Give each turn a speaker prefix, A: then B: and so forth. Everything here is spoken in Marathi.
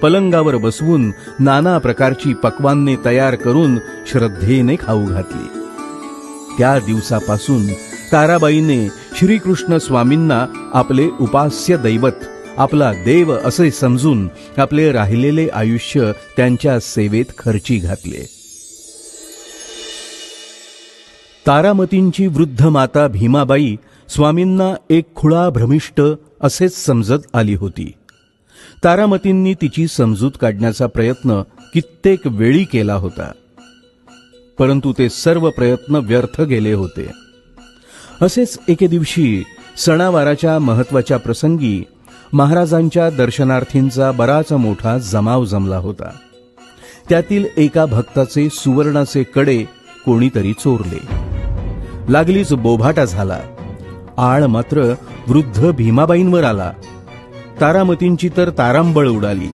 A: पलंगावर बसवून नाना प्रकारची पक्वान्ने तयार करून श्रद्धेने खाऊ घातली. त्या दिवसापासून ताराबाईने श्रीकृष्ण स्वामींना आपले उपास्य दैवत, आपला देव असे समजून आपले राहिलेले आयुष्य त्यांच्या सेवेत खर्ची घातले. तारामतींची वृद्ध माता भीमाबाई स्वामींना एक खुळा भ्रमिष्ट असेच समजत आली होती. तारामतींनी तिची समजूत काढण्याचा प्रयत्न कित्येक वेळी केला होता, परंतु ते सर्व प्रयत्न व्यर्थ गेले होते. असेच एके दिवशी सणावाराच्या महत्वाच्या प्रसंगी महाराजांच्या दर्शनार्थींचा बराच मोठा जमाव जमला होता. त्यातील एका भक्ताचे सुवर्णाचे कडे कोणीतरी चोरले. लागलीच बोभाटा झाला. आळ मात्र वृद्ध भीमाबाईंवर आला. तारामतींची तर तारांबळ उडाली.